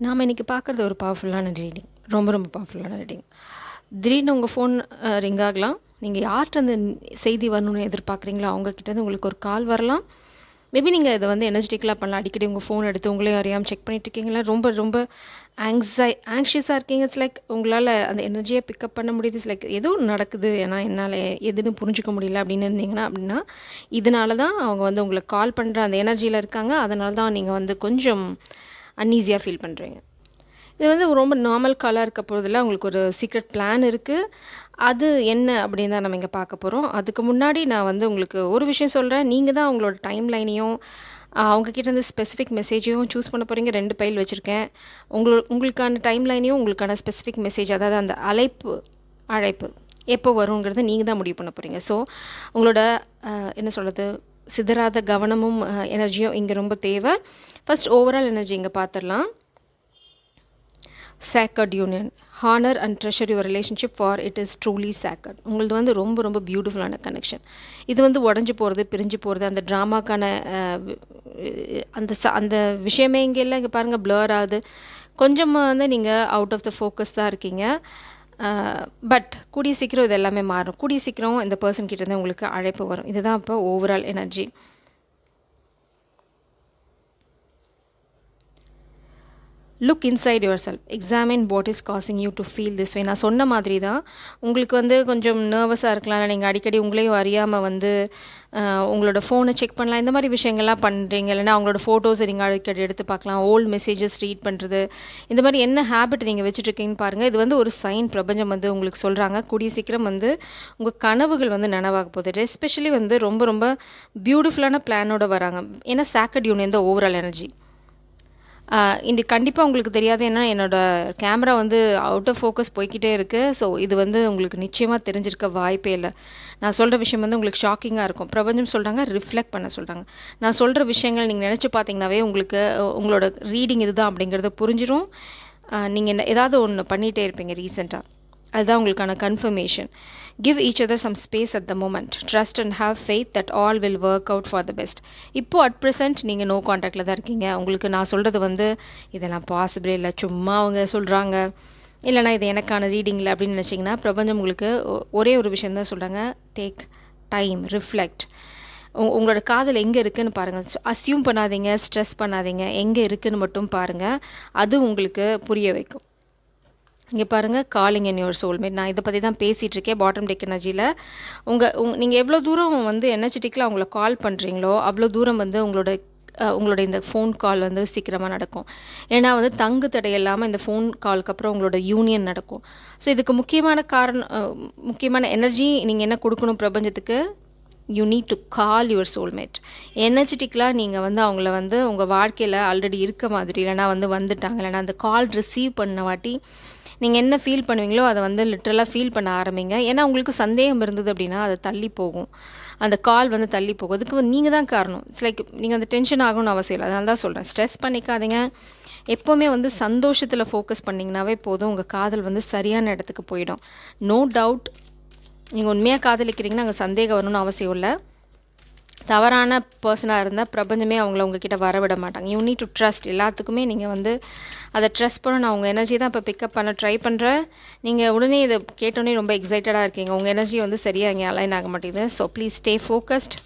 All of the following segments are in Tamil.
நாம இன்னைக்கு பார்க்குறது ஒரு பவர்ஃபுல்லான ரீடிங். ரொம்ப ரொம்ப பவர்ஃபுல்லான ரீடிங். திடீர்னு உங்கள் ஃபோன் ரிங் ஆகலாம். நீங்கள் யார்கிட்ட அந்த செய்தி வரணும்னு எதிர்பார்க்குறீங்களோ அவங்கக்கிட்டேருந்து உங்களுக்கு ஒரு கால் வரலாம். மேபி நீங்கள் இதை வந்து எனர்ஜெட்டிக்கலாக பண்ணலாம். அடிக்கடி உங்கள் ஃபோன் எடுத்து உங்களையும் அறியாமல் செக் பண்ணிட்டு இருக்கீங்களா, ரொம்ப ரொம்ப ஆங்ஷியஸாக இருக்கீங்க. இட்ஸ் லைக் உங்களால் அந்த எனர்ஜியை பிக்கப் பண்ண முடியுது. இட்ஸ் லைக் ஏதோ ஒன்று நடக்குது, ஏன்னா என்னால் எதுன்னு புரிஞ்சுக்க முடியல அப்படின்னு இருந்தீங்கன்னா, அப்படின்னா இதனால தான் அவங்க வந்து உங்களுக்கு கால் பண்ணுற அந்த எனர்ஜியில் இருக்காங்க. அதனால தான் நீங்கள் வந்து கொஞ்சம் அன்ஈஸியாக ஃபீல் பண்ணுறீங்க. இது வந்து ரொம்ப நார்மல் காலாக இருக்க போகிறதில்ல. உங்களுக்கு ஒரு சீக்ரெட் பிளான் இருக்குது. அது என்ன அப்படின்னு தான் நம்ம இங்கே பார்க்க போகிறோம். அதுக்கு முன்னாடி நான் வந்து உங்களுக்கு ஒரு விஷயம் சொல்கிறேன். நீங்கள் தான் உங்களோட டைம் லைனையும் அவங்கக்கிட்ட இருந்து ஸ்பெசிஃபிக் மெசேஜையும் சூஸ் பண்ண போகிறீங்க. 2 பைல் வச்சுருக்கேன். உங்களுக்கான டைம் லைனையும் உங்களுக்கான ஸ்பெசிஃபிக் மெசேஜ், அதாவது அந்த அழைப்பு எப்போ வருங்கிறத நீங்கள் தான் முடிவு பண்ண போகிறீங்க. ஸோ உங்களோட என்ன சொல்கிறது, சிதறாத கவனமும் எனர்ஜியும் இங்கே ரொம்ப தேவை. ஃபஸ்ட் ஓவரால் எனர்ஜி இங்கே பார்த்துடலாம். Sacred union. Honor and treasure your relationship, for it is truly sacred. உங்களது வந்து ரொம்ப ரொம்ப பியூட்டிஃபுல்லான கனெக்ஷன். இது வந்து உடஞ்சி போகிறது, பிரிஞ்சு போகிறது, அந்த ட்ராமாக்கான அந்த விஷயமே இங்கே இல்லை. இங்கே பாருங்கள், பிளர் ஆகுது. கொஞ்சம் வந்து நீங்கள் அவுட் ஆஃப் த ஃபோக்கஸ் தான் இருக்கீங்க. பட் கூடிய சீக்கிரம் இது எல்லாமே மாறும். கூடிய சீக்கிரம் இந்த பர்சன் கிட்டேருந்து உங்களுக்கு அழைப்பு வரும். இதுதான் இப்போ overall energy. Look inside your self. Examine what is causing you to feel this way. நான் சொன்ன மாதிரி தான் உங்களுக்கு வந்து கொஞ்சம் நர்வஸாக இருக்கலாம். நீங்கள் அடிக்கடி உங்களையும் அறியாமல் வந்து உங்களோட ஃபோனை செக் பண்ணலாம். இந்த மாதிரி விஷயங்கள்லாம் பண்ணுறீங்க. இல்லைனா அவங்களோட ஃபோட்டோஸை நீங்கள் அடிக்கடி எடுத்து பார்க்கலாம். ஓல்டு மெசேஜஸ் ரீட் பண்ணுறது, இந்த மாதிரி என்ன ஹேபிட் நீங்கள் வச்சுட்ருக்கீங்கன்னு பாருங்கள். இது வந்து ஒரு சைன். பிரபஞ்சம் வந்து உங்களுக்கு சொல்கிறாங்க, கூடிய சீக்கிரம் வந்து உங்கள் கனவுகள் வந்து நனவாக போகுது. எஸ்பெஷலி வந்து ரொம்ப ரொம்ப பியூட்டிஃபுல்லான பிளானோட வராங்க. ஏன்னா சாக்ரட் யூனியன் தான் ஓவரால் எனர்ஜி. இது கண்டிப்பாக உங்களுக்கு தெரியாது, ஏன்னா என்னோடய கேமரா வந்து அவுட் ஆஃப் ஃபோக்கஸ் போய்கிட்டே இருக்குது. ஸோ இது வந்து உங்களுக்கு நிச்சயமாக தெரிஞ்சிருக்க வாய்ப்பே இல்லை. நான் சொல்கிற விஷயம் வந்து உங்களுக்கு ஷாக்கிங்காக இருக்கும். பிரபஞ்சம் சொல்கிறாங்க, ரிஃப்ளெக்ட் பண்ண சொல்கிறாங்க. நான் சொல்கிற விஷயங்கள் நீங்கள் நினச்சி பார்த்தீங்கன்னாவே உங்களுக்கு உங்களோட ரீடிங் இதுதான் அப்படிங்கிறத புரிஞ்சிடும். நீங்கள் ஏதாவது ஒன்று பண்ணிகிட்டே இருப்பீங்க ரீசெண்டாக. அதுதான் உங்களுக்கான confirmation. Give each other some space at the moment. Trust and have faith that all will work out for the best. இப்போது அட் ப்ரெசென்ட் நீங்கள் நோ காண்டாக்டில் தான் இருக்கீங்க. உங்களுக்கு நான் சொல்கிறது வந்து இதெல்லாம் பாசிபிளே இல்லை, சும்மா அவங்க சொல்கிறாங்க, இல்லைனா இது எனக்கான ரீடிங் இல்லை அப்படின்னு நினச்சிங்கன்னா, பிரபஞ்சம் உங்களுக்கு ஒரே ஒரு விஷயந்தான் சொல்கிறாங்க. Take time, reflect. உங்களோட காதல் எங்கே இருக்குதுன்னு பாருங்கள். அஸ்யூம் பண்ணாதீங்க, ஸ்ட்ரெஸ் பண்ணாதீங்க. எங்கே இருக்குதுன்னு மட்டும் பாருங்கள். அது உங்களுக்கு புரிய வைக்கும். இங்கே பாருங்கள், காலிங் இன் யுவர் சோல்மேட். நான் இதை பற்றி தான் பேசிகிட்ருக்கேன். பாட்டம் டெக் எனர்ஜியில் நீங்கள் எவ்வளோ தூரம் வந்து எனர்ஜெட்டிக்கில் அவங்கள கால் பண்ணுறீங்களோ அவ்வளோ தூரம் வந்து உங்களோட இந்த ஃபோன் கால் வந்து சீக்கிரமாக நடக்கும். ஏன்னா வந்து தங்கு தடை இல்லாமல் இந்த ஃபோன் காலுக்கு அப்புறம் உங்களோட யூனியன் நடக்கும். ஸோ இதுக்கு முக்கியமான எனர்ஜி நீங்கள் என்ன கொடுக்கணும் பிரபஞ்சத்துக்கு? You need to call your soulmate. எனர்ஜெட்டிக்கலாக நீங்கள் வந்து அவங்கள வந்து உங்கள் வாழ்க்கையில் ஆல்ரெடி இருக்க மாதிரி, இல்லைனா வந்து வந்துட்டாங்க, இல்லைனா அந்த கால் ரிசீவ் பண்ண வாட்டி நீங்கள் என்ன ஃபீல் பண்ணுவீங்களோ அதை வந்து லிட்ரலாக ஃபீல் பண்ண ஆரம்பிங்க. ஏன்னா உங்களுக்கு சந்தேகம் இருந்தது அப்படின்னா அது தள்ளி போகும். அந்த கால் வந்து தள்ளி போகும். அதுக்கு நீங்கள் தான் காரணம். இட்ஸ் லைக் நீங்கள் வந்து டென்ஷன் ஆகணும்னு அவசியம் இல்லை. அதனால தான் சொல்கிறேன், ஸ்ட்ரெஸ் பண்ணிக்காதீங்க. எப்போவுமே வந்து சந்தோஷத்தில் ஃபோக்கஸ் பண்ணிங்கனாவே போதும். உங்கள் காதல் வந்து சரியான இடத்துக்கு போயிடும். நோ டவுட், நீங்கள் உண்மையாக காதலிக்கிறீங்கன்னா அங்கே சந்தேகம் வரணும்னு அவசியம் இல்லை. தவறான பர்சனாக இருந்தால் பிரபஞ்சமே அவங்கள உங்ககிட்ட வரவிட மாட்டாங்க. You need to trust. எல்லாத்துக்குமே நீங்கள் வந்து அதை ட்ரஸ்ட் பண்ண. நான் உங்கள் எனர்ஜி தான் இப்போ பிக்கப் பண்ண ட்ரை பண்ணுறேன். நீங்கள் உடனே இதை கேட்டோன்னே ரொம்ப எக்ஸைட்டடாக இருக்கீங்க. உங்கள் எனர்ஜி வந்து சரியாக இங்கே அலைன் ஆக மாட்டேங்குது. So please stay focused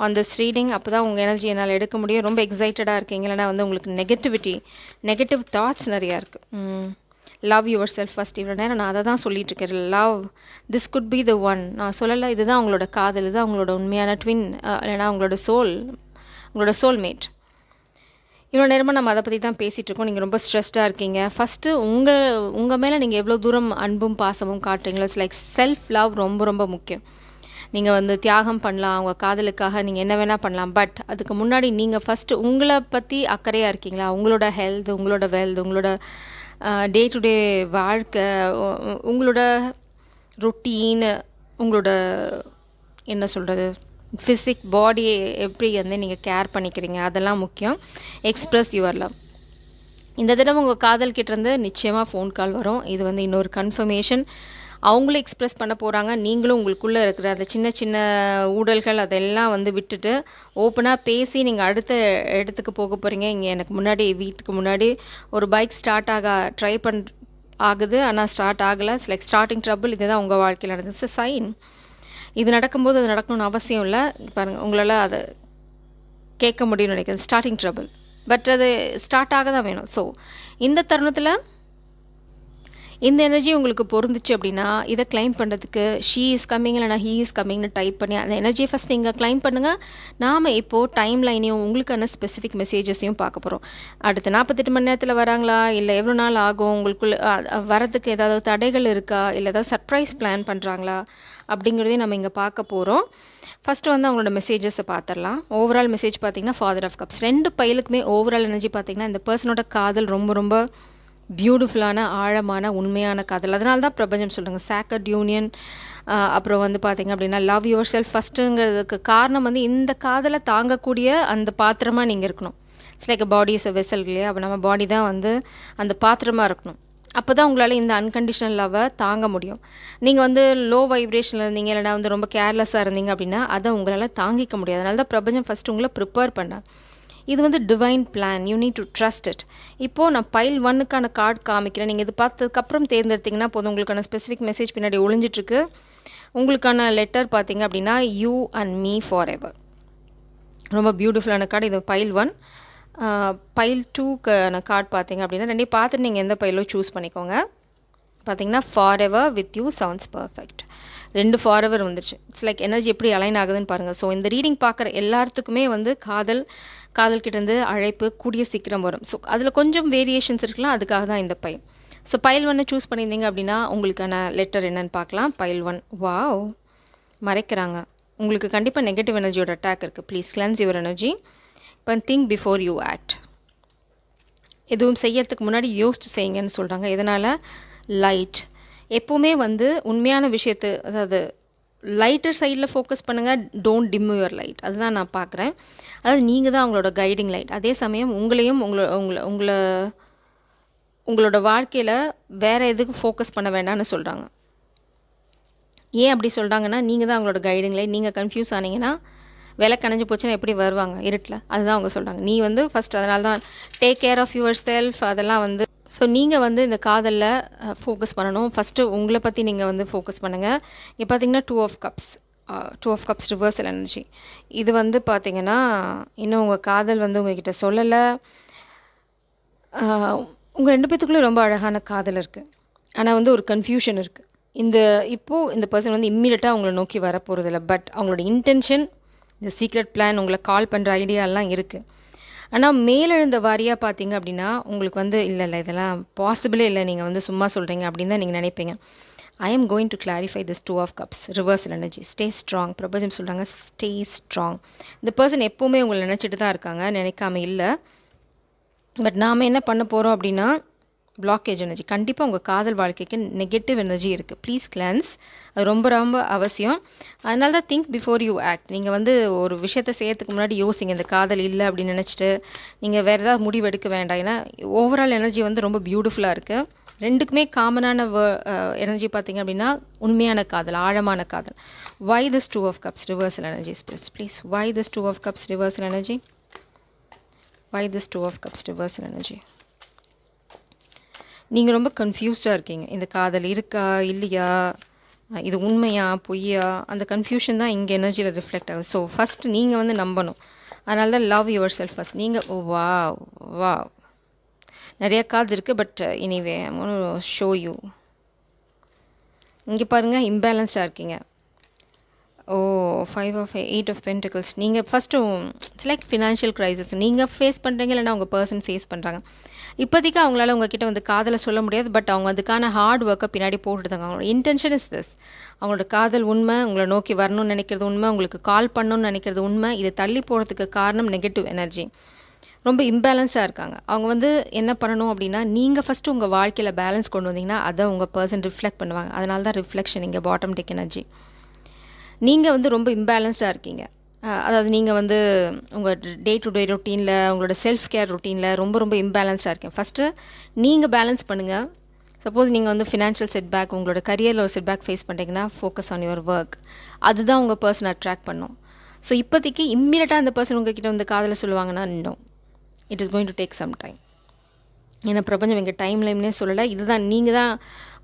on this reading. அப்போ தான் உங்கள் எனர்ஜி என்னால் எடுக்க முடியும். ரொம்ப எக்ஸைட்டடாக இருக்கீங்க, இல்லைனா வந்து உங்களுக்கு நெகட்டிவ் தாட்ஸ் நிறையா இருக்குது. Love yourself first. இவ்வளோ நேரம் நான் அதை தான் சொல்லிகிட்ருக்கேன். Love this could be the one. நான் சொல்லலை, இதுதான் உங்களோட காதல், இதுதான் உங்களோட உண்மையான ட்வின், இல்லைனா உங்களோட சோல்மேட். இவ்வளோ நேரமாக நம்ம அதை பற்றி தான் பேசிகிட்ருக்கோம். நீங்கள் ரொம்ப ஸ்ட்ரெஸ்டாக இருக்கீங்க. ஃபஸ்ட்டு உங்கள் மேலே நீங்கள் எவ்வளோ தூரம் அன்பும் பாசமும் காட்டுறீங்களோ, இட்ஸ் லைக் செல்ஃப் லவ் ரொம்ப ரொம்ப முக்கியம். நீங்கள் வந்து தியாகம் பண்ணலாம், உங்கள் காதலுக்காக நீங்கள் என்ன வேணால் பண்ணலாம். பட் அதுக்கு முன்னாடி நீங்கள் ஃபஸ்ட்டு உங்களை பற்றி அக்கறையாக இருக்கீங்களா? உங்களோட ஹெல்த், உங்களோட வெல்த், உங்களோட டே டு டே வாழ்க்கை, உங்களோட ரொட்டீன், உங்களோட என்ன சொல்கிறது, ஃபிசிக் பாடியை எப்படி வந்து நீங்கள் கேர் பண்ணிக்கிறீங்க, அதெல்லாம் முக்கியம். Express your love. இந்த தடவை உங்கள் காதல் கிட்டேருந்து நிச்சயமாக ஃபோன் கால் வரும். இது வந்து இன்னொரு கன்ஃபர்மேஷன். அவங்களும் எக்ஸ்ப்ரெஸ் பண்ண போகிறாங்க. நீங்களும் உங்களுக்குள்ளே இருக்கிற அந்த சின்ன சின்ன ஊடல்கள் அதெல்லாம் வந்து விட்டுட்டு ஓப்பனாக பேசி நீங்கள் அடுத்த இடத்துக்கு போக போகிறீங்க. இங்கே எனக்கு முன்னாடி வீட்டுக்கு முன்னாடி ஒரு பைக் ஸ்டார்ட் ட்ரை ஆகுது, ஆனால் ஸ்டார்ட் ஆகலை. It's like starting trouble. இதுதான் உங்கள் வாழ்க்கையில் நடந்துச்சு சைன். இது நடக்கும்போது அது நடக்கணும்னு அவசியம் இல்லை. பாருங்கள், உங்களால் அதை கேட்க முடியும்னு நினைக்கிறேன். ஸ்டார்டிங் ட்ரபிள், பட் அது ஸ்டார்ட் ஆக தான் வேணும். ஸோ இந்த தருணத்தில் இந்த எனர்ஜி உங்களுக்கு பொருந்துச்சு அப்படின்னா இதை கிளைம் பண்ணுறதுக்கு ஷீ இஸ் கம்மிங் இல்லைனா ஹீ இஸ் கம்மிங்னு டைப் பண்ணி அந்த எனர்ஜியை ஃபஸ்ட் நீங்கள் கிளைம் பண்ணுங்கள். நாம் இப்போது டைம் லைனையும் உங்களுக்கான ஸ்பெசிஃபிக் மெசேஜஸையும் பார்க்க போகிறோம். அடுத்த 48 மணி நேரத்தில் வராங்களா, இல்லை எவ்வளோ நாள் ஆகும், உங்களுக்குள்ள வரதுக்கு ஏதாவது தடைகள் இருக்கா, இல்லை ஏதாவது சர்ப்ரைஸ் பிளான் பண்ணுறாங்களா அப்படிங்கிறதையும் நம்ம இங்கே பார்க்க போகிறோம். ஃபஸ்ட்டு வந்து அவங்களோட மெசேஜஸை பார்த்துடலாம். ஓவரால் மெசேஜ் பார்த்திங்கன்னா ஃபாதர் ஆஃப் கப்ஸ். 2 பைலுக்குமே ஓவரால் எனர்ஜி பார்த்திங்கன்னா இந்த பர்சனோட காதல் ரொம்ப ரொம்ப பியூட்டிஃபுல்லான ஆழமான உண்மையான காதல். அதனால தான் பிரபஞ்சம் சொல்லுங்கள் சேக்கர்ட் யூனியன். அப்புறம் வந்து பார்த்திங்க அப்படின்னா லவ் யுவர் செல்ஃப் ஃபஸ்ட்டுங்கிறதுக்கு காரணம் வந்து இந்த காதலை தாங்கக்கூடிய அந்த பாத்திரமாக நீங்கள் இருக்கணும். It's like body is a vessel இல்லையா? அப்போ நம்ம பாடி தான் வந்து அந்த பாத்திரமாக இருக்கணும். அப்போ தான் உங்களால் இந்த அன்கண்டிஷனல் லவ்வை தாங்க முடியும். நீங்கள் வந்து லோ வைப்ரேஷனில் இருந்தீங்க, இல்லைனா வந்து ரொம்ப கேர்லெஸ்ஸாக இருந்தீங்க அப்படின்னா அதை உங்களால் தாங்கிக்க முடியாது. அதனால தான் பிரபஞ்சம் ஃபஸ்ட்டு உங்களை ப்ரிப்பேர் பண்ணேன். இது வந்து divine plan, you need to trust it. இப்போது நான் பைல் 1க்கான கார்டு காமிக்கிறேன். நீங்கள் இது பார்த்ததுக்கப்புறம் தேர்ந்தெடுத்திங்கன்னா போதும். உங்களுக்கான ஸ்பெசிஃபிக் மெசேஜ் பின்னாடி ஒளிஞ்சிட்ருக்கு. உங்களுக்கான லெட்டர் பார்த்தீங்க அப்படின்னா you and me for ever. ரொம்ப பியூட்டிஃபுல்லான கார்டு. இது பைல் 1. பைல் 2க்கான கார்டு பார்த்தீங்க அப்படின்னா ரெண்டையும் பார்த்துட்டு நீங்கள் எந்த பைலோ சூஸ் பண்ணிக்கோங்க. பார்த்தீங்கன்னா for ever with you sounds perfect. 2 for ever வந்துருச்சு. இட்ஸ் லைக் எனர்ஜி எப்படி அலைன் ஆகுதுன்னு பாருங்கள். ஸோ இந்த ரீடிங் பார்க்குற எல்லாத்துக்குமே வந்து காதல்கிட்டேருந்து அழைப்பு கூடிய சீக்கிரம் வரும். ஸோ அதில் கொஞ்சம் வேரியேஷன்ஸ் இருக்கலாம், அதுக்காக தான் இந்த பைல். ஸோ பைல் 1 சூஸ் பண்ணியிருந்தீங்க அப்படின்னா உங்களுக்கான லெட்டர் என்னன்னு பார்க்கலாம். பைல் 1. வாவ், மறைக்கிறாங்க. உங்களுக்கு கண்டிப்பாக நெகட்டிவ் எனர்ஜியோட அட்டாக் இருக்குது. Please cleanse your energy. இப்போ திங்க் பிஃபோர் யூ ஆக்ட். எதுவும் செய்யறதுக்கு முன்னாடி யோசிச்சு செய்யுங்கன்னு சொல்கிறாங்க. இதனால் லைட் எப்போவுமே வந்து உண்மையான விஷயத்து, அதாவது லைட்டர் சைடில் ஃபோக்கஸ் பண்ணுங்கள். Don't dim your light. அதுதான் நான் பார்க்குறேன். அதாவது நீங்கள் தான் அவங்களோட கைடிங் லைட். அதே சமயம் உங்களையும் உங்களோட வாழ்க்கையில் வேறு எதுக்கும் ஃபோக்கஸ் பண்ண வேண்டாம்னு சொல்கிறாங்க. ஏன் அப்படி சொல்கிறாங்கன்னா நீங்கள் தான் அவங்களோட கைடிங் லைட். நீங்கள் கன்ஃபியூஸ் ஆனீங்கன்னா விலை கணைஞ்சு போச்சுன்னா எப்படி வருவாங்க இருட்டில்? அதுதான் அவங்க சொல்கிறாங்க. நீ வந்து ஃபஸ்ட் அதனால தான் take care of yourself. அதெல்லாம் வந்து ஸோ நீங்கள் வந்து இந்த காதலில் ஃபோக்கஸ் பண்ணணும். ஃபஸ்ட்டு உங்களை பற்றி நீங்கள் வந்து ஃபோக்கஸ் பண்ணுங்கள். இப்போ பார்த்தீங்கன்னா 2 of cups. 2 of cups reversal energy. இது வந்து பார்த்திங்கன்னா இன்னும் உங்கள் காதல் வந்து உங்கள்கிட்ட சொல்லலை. உங்கள் 2 பேத்துக்குள்ளே ரொம்ப அழகான காதல் இருக்குது. ஆனால் வந்து ஒரு கன்ஃபியூஷன் இருக்குது. இப்போது இந்த பர்சன் வந்து இம்மீடியட்டாக உங்களை நோக்கி வர போகிறதில்ல. பட் அவங்களோட இன்டென்ஷன், இந்த சீக்ரெட் பிளான், உங்களை கால் பண்ணுற ஐடியாலாம் இருக்குது. ஆனால் மேலெழுந்த வாரியாக பார்த்தீங்க அப்படின்னா உங்களுக்கு வந்து இல்லை இதெல்லாம் பாசிபிளே இல்லை, நீங்கள் வந்து சும்மா சொல்கிறீங்க அப்படின்னு தான் நீங்கள் நினைப்பீங்க. I am going to clarify this 2 of cups reversal energy. Stay strong. பிரபஞ்சம் சொல்கிறாங்க ஸ்டே ஸ்ட்ராங். இந்த பர்சன் எப்போவுமே உங்களை நினச்சிட்டு தான் இருக்காங்க, நினைக்காம இல்லை. பட் நாம் என்ன பண்ண போகிறோம் அப்படின்னா பிளாக்கேஜ் எனர்ஜி. கண்டிப்பாக உங்கள் காதல் வாழ்க்கைக்கு நெகட்டிவ் எனர்ஜி இருக்குது. Please cleanse. அது ரொம்ப ரொம்ப அவசியம். அதனால தான் திங்க் பிஃபோர் யூ ஆக்ட். நீங்கள் வந்து ஒரு விஷயத்தை செய்யறதுக்கு முன்னாடி யோசிங்க. இந்த காதல் இல்லை அப்படின்னு நினச்சிட்டு நீங்கள் வேறு ஏதாவது முடிவு எடுக்க வேண்டாம். ஏன்னா ஓவரால் எனர்ஜி வந்து ரொம்ப பியூட்டிஃபுல்லாக இருக்குது. 2க்குமே காமனான எனர்ஜி பார்த்திங்க அப்படின்னா உண்மையான காதல், ஆழமான காதல். Why this 2 of cups reversal energy please. Why this 2 of cups reversal energy. Why this 2 of cups reversal energy. நீங்கள் ரொம்ப கன்ஃபியூஸ்டாக இருக்கீங்க. இந்த காதல் இருக்கா இல்லையா, இது உண்மையா பொய்யா, அந்த கன்ஃபியூஷன் தான் இங்கே எனர்ஜியில் ரிஃப்ளெக்ட் ஆகுது. ஸோ ஃபஸ்ட்டு நீங்கள் வந்து நம்பணும். அதனால தான் லவ் யுவர் செல்ஃப் ஃபஸ்ட். நீங்கள் வா நிறையா கார்ட்ஸ் இருக்குது. But anyway I want to show you. இங்கே பாருங்கள், இம்பேலன்ஸ்டாக இருக்கீங்க. 5 ஆஃப் 8 ஆஃப் பென்டிகல்ஸ். நீங்கள் first it's like financial crisis நீங்கள் ஃபேஸ் பண்ணுறீங்க, இல்லைனா உங்கள் பர்சன் ஃபேஸ் பண்ணுறாங்க. இப்போதைக்கு அவங்களால உங்ககிட்ட வந்து காதலை சொல்ல முடியாது. பட் அவங்க அதுக்கான ஹார்ட் ஒர்க்கை பின்னாடி போட்டுட்டாங்க. அவங்களோட இன்டென்ஷன் இஸ் திஸ். அவங்களோட காதல் உண்மை, உங்களை நோக்கி வரணும்னு நினைக்கிறது உண்மை, உங்களுக்கு கால் பண்ணணும்னு நினைக்கிறது உண்மை. இது தள்ளி போகிறதுக்கு காரணம் நெகட்டிவ் எனர்ஜி. ரொம்ப இம்பேலன்ஸ்டாக இருக்காங்க. அவங்க வந்து என்ன பண்ணணும் அப்படின்னா நீங்கள் ஃபஸ்ட்டு உங்கள் வாழ்க்கையில் பேலன்ஸ் கொண்டு வந்தீங்கன்னா அதை உங்கள் பர்சன் ரிஃப்ளெக்ட் பண்ணுவாங்க. அதனால தான் ரிஃப்ளெக்ஷன் இங்கே பாட்டம் டெக் எனர்ஜி. நீங்கள் வந்து ரொம்ப இம்பேலன்ஸ்டாக இருக்கீங்க. அதாவது நீங்கள் வந்து உங்கள் டே டு டே ரொட்டீனில், உங்களோட செல்ஃப் கேர் ரொட்டீனில் ரொம்ப ரொம்ப இம்பேலன்ஸ்டாக இருக்கேன். ஃபஸ்ட்டு நீங்கள் பேலன்ஸ் பண்ணுங்கள். சப்போஸ் நீங்கள் வந்து ஃபினான்ஷியல் செட்பேக், உங்களோட கரியரில் ஒரு செட்பேக் ஃபேஸ் பண்ணுறீங்கன்னா ஃபோக்கஸ் ஆன் யுவர் ஒர்க். அதுதான் உங்கள் பர்சனை அட்ராக்ட் பண்ணும். ஸோ இப்போதைக்கு இம்மீடியட்டாக அந்த பர்சன் உங்ககிட்ட வந்து காதலை சொல்லுவாங்கன்னா இன்னும் it is going to take some time. ஏன்னா பிரபஞ்சம் எங்கள் டைம் லைன்னே சொல்லலை, இதுதான் நீங்கள் தான்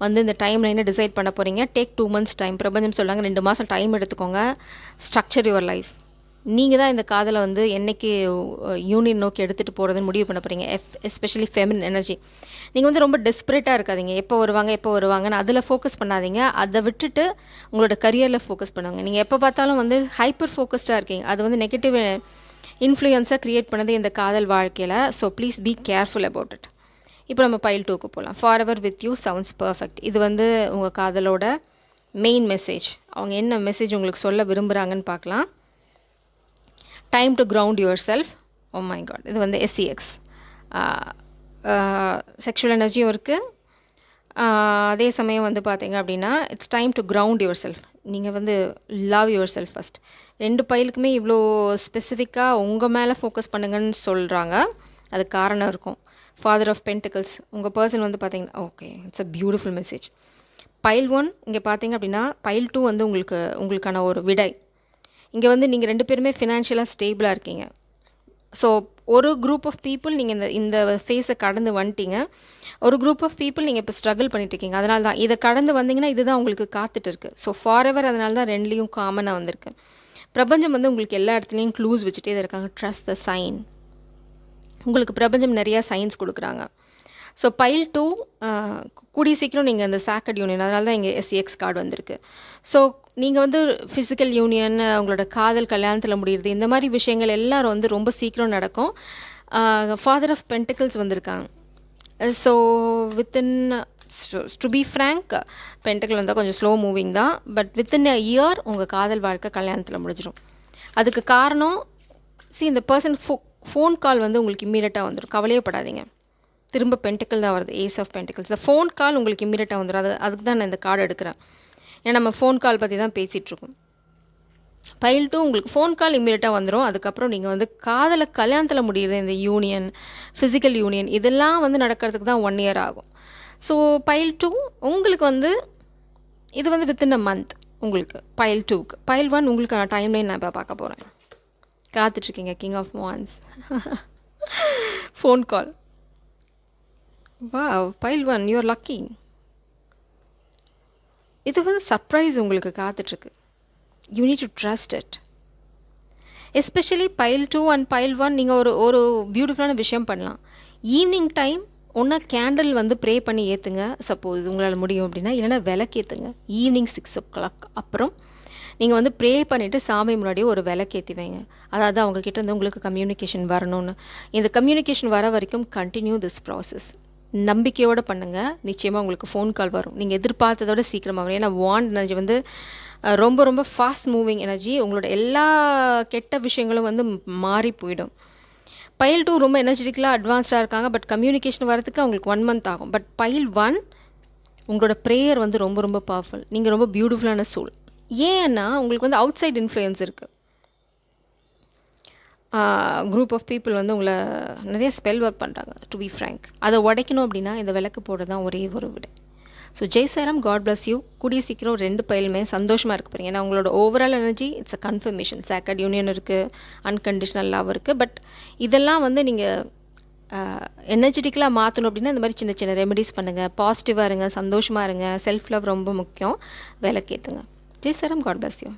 வந்து இந்த டைம் லைனை டிசைட் பண்ண போகிறீங்க. Take 2 months time. பிரபஞ்சம் சொல்லாங்க 2 மாதம் டைம் எடுத்துக்கோங்க, ஸ்ட்ரக்சர் யுவர் லைஃப். நீங்கள் தான் இந்த காதலை வந்து என்றைக்கு யூனியன் நோக்கி எடுத்துகிட்டு போகிறதுன்னு முடிவு பண்ண போகிறீங்க. Especially feminine energy. நீங்கள் வந்து ரொம்ப டெஸ்பரேட்டாக இருக்காதீங்க, எப்போ வருவாங்கன்னு அதில் ஃபோக்கஸ் பண்ணாதீங்க. அதை விட்டுட்டு உங்களோட கரியரில் ஃபோக்கஸ் பண்ணுவாங்க. நீங்கள் எப்போ பார்த்தாலும் வந்து ஹைப்பர் ஃபோக்கஸ்டாக இருக்கீங்க, அது வந்து நெகட்டிவ் இன்ஃப்ளூயன்ஸாக க்ரியேட் பண்ணது இந்த காதல் வாழ்க்கையில். So please be careful about it. இப்போ நம்ம பைல் 2க்கு போகலாம். For ever with you sounds perfect. இது வந்து உங்கள் காதலோட மெயின் மெசேஜ். அவங்க என்ன மெசேஜ் உங்களுக்கு சொல்ல விரும்புகிறாங்கன்னு பார்க்கலாம். Time to ground yourself. Oh my God, இது வந்து SEX. செக்ஷுவல் எனர்ஜியும் இருக்குது. அதே சமயம் வந்து பார்த்தீங்க அப்படின்னா it's time to ground your self. நீங்கள் வந்து லவ் யுவர் செல்ஃப் ஃபஸ்ட். 2 பைலுக்குமே இவ்வளோ ஸ்பெசிஃபிக்காக உங்கள் மேலே ஃபோக்கஸ் பண்ணுங்கன்னு சொல்கிறாங்க. அது காரணம் இருக்கும். ஃபாதர் ஆஃப் பென்டிகல்ஸ், உங்கள் பர்சன் வந்து பார்த்தீங்கன்னா okay, it's a beautiful message. File 1 இங்கே பார்த்தீங்க அப்படின்னா பைல் 2 வந்து உங்களுக்கான ஒரு விடை. இங்கே வந்து நீங்கள் 2 பேருமே ஃபினான்ஷியலாக ஸ்டேபிளாக இருக்கீங்க. ஸோ ஒரு குரூப் ஆஃப் பீப்புள் நீங்கள் இந்த ஃபேஸை கடந்து வந்துட்டீங்க. ஒரு குரூப் ஆஃப் பீப்புள் நீங்கள் இப்போ ஸ்ட்ரகிள் பண்ணிட்டுருக்கீங்க. அதனால தான் இதை கடந்து வந்தீங்கன்னா இதுதான் உங்களுக்கு காத்துட்டு இருக்குது. ஸோ ஃபார் எவர் அதனால தான் 2லேயும் காமனாக வந்திருக்கு. பிரபஞ்சம் வந்து உங்களுக்கு எல்லா இடத்துலையும் க்ளூஸ் வச்சுட்டே தான் இருக்காங்க. Trust the sign. உங்களுக்கு பிரபஞ்சம் நிறையா சயின்ஸ் கொடுக்குறாங்க. ஸோ பைல் 2 கூடிய சீக்கிரம் நீங்கள் அந்த சாக்கட் யூனியன், அதனால தான் இங்கே SEX கார்டு வந்திருக்கு. ஸோ நீங்கள் வந்து ஃபிசிக்கல் யூனியன், உங்களோட காதல் கல்யாணத்தில் முடியுறது, இந்த மாதிரி விஷயங்கள் எல்லோரும் வந்து ரொம்ப சீக்கிரம் நடக்கும். ஃபாதர் ஆஃப் பென்டிகல்ஸ் வந்திருக்காங்க. So within to be frank, pentacle வந்தால் கொஞ்சம் ஸ்லோ மூவிங் தான். பட் வித்தின் அ இயர் உங்கள் காதல் வாழ்க்கை கல்யாணத்தில் முடிஞ்சிடும். அதுக்கு காரணம் இந்த பர்சன் ஃபோன் கால் வந்து உங்களுக்கு இம்மீடியட்டாக வந்துடும். கவலையப்படாதீங்க, திரும்ப பென்டிக்கல் தான் வருது. Ace of pentacles. இந்த ஃபோன் கால் உங்களுக்கு இம்மீடியட்டாக வந்துடும். அதுக்கு தான் நான் இந்த கார்டு எடுக்கிறேன். ஏன்னா நம்ம ஃபோன் கால் பற்றி தான் பேசிகிட்ருக்கோம். பைல் 2 உங்களுக்கு ஃபோன் கால் இம்மீடியட்டாக வந்துடும். அதுக்கப்புறம் நீங்கள் வந்து காதலை கல்யாணத்தில் முடியுது, இந்த யூனியன், ஃபிசிக்கல் யூனியன், இதெல்லாம் வந்து நடக்கிறதுக்கு தான் 1 year ஆகும். ஸோ பைல் 2 உங்களுக்கு வந்து இது வந்து வித்தின் அ மந்த் உங்களுக்கு பைல் 2க்கு. பைல் 1 உங்களுக்கான டைம்லைன் நான் இப்போ பார்க்க போகிறேன். காத்துட்ருக்கீங்க. King of wands. Phone call. Wow, pile 1 you are lucky. இது வந்து சர்ப்ரைஸ் உங்களுக்கு காத்துட்ருக்கு. You need to trust it. Especially pile 2 and pile 1 நீங்கள் ஒரு பியூட்டிஃபுல்லான விஷயம் பண்ணலாம். ஈவினிங் டைம் ஒன்றா கேண்டில் வந்து ப்ரே பண்ணி ஏற்றுங்க, சப்போஸ் உங்களால் முடியும் அப்படின்னா. இல்லைனா விளக்கேற்றுங்க. ஈவினிங் 6 o'clock அப்புறம் நீங்கள் வந்து ப்ரே பண்ணிவிட்டு சாமி முன்னாடியே ஒரு விளக்கேற்றி வைங்க. அதாவது அவங்கக்கிட்ட வந்து உங்களுக்கு கம்யூனிகேஷன் வரணும்னு. இந்த கம்யூனிகேஷன் வர வரைக்கும் கண்டினியூ திஸ் ப்ராசஸ். நம்பிக்கையோடு பண்ணுங்கள். நிச்சயமாக உங்களுக்கு ஃபோன் கால் வரும். நீங்கள் எதிர்பார்த்ததோட சீக்கிரமாக வரும். ஏன்னா வாண்ட் எனர்ஜி வந்து ரொம்ப ரொம்ப ஃபாஸ்ட் மூவிங் எனர்ஜி. உங்களோட எல்லா கெட்ட விஷயங்களும் வந்து மாறி போயிடும். பைல் 2 ரொம்ப எனர்ஜெட்டிக்கலாக அட்வான்ஸ்டாக இருக்காங்க. பட் கம்யூனிகேஷன் வரதுக்கு அவங்களுக்கு 1 month ஆகும். பட் பைல் 1 உங்களோட ப்ரேயர் வந்து ரொம்ப ரொம்ப பவர்ஃபுல். நீங்கள் ரொம்ப பியூட்டிஃபுல்லான சூல். ஏன்னா உங்களுக்கு வந்து அவுட் சைட் இன்ஃப்ளூயன்ஸ் இருக்குது. குரூப் ஆஃப் பீப்புள் வந்து உங்களை நிறைய ஸ்பெல் ஒர்க் பண்ணுறாங்க, டு பி ஃப்ரேங்க். அதை உடைக்கணும் அப்படின்னா இந்த விளக்கு போடுறது தான் ஒரே ஒரு விடை. ஸோ ஜெய் சாரம், காட் பிளஸ் யூ. கூடிய சீக்கிரம் 2 பைலுமே சந்தோஷமாக இருக்க போகிறீங்க. ஏன்னா உங்களோட overall energy it's a confirmation. Socket union இருக்குது, அன்கண்டிஷனல் லவ் இருக்குது. பட் இதெல்லாம் வந்து நீங்கள் எனர்ஜெட்டிக்கலாக மாற்றணும் அப்படின்னா இந்த மாதிரி சின்ன சின்ன ரெமெடிஸ் பண்ணுங்கள். பாசிட்டிவாக இருங்க, சந்தோஷமாக இருங்க. செல்ஃப் லவ் ரொம்ப முக்கியம். விளக்கேற்றுங்க. ஜெய் சாரம், காட் பிளஸ் யூ.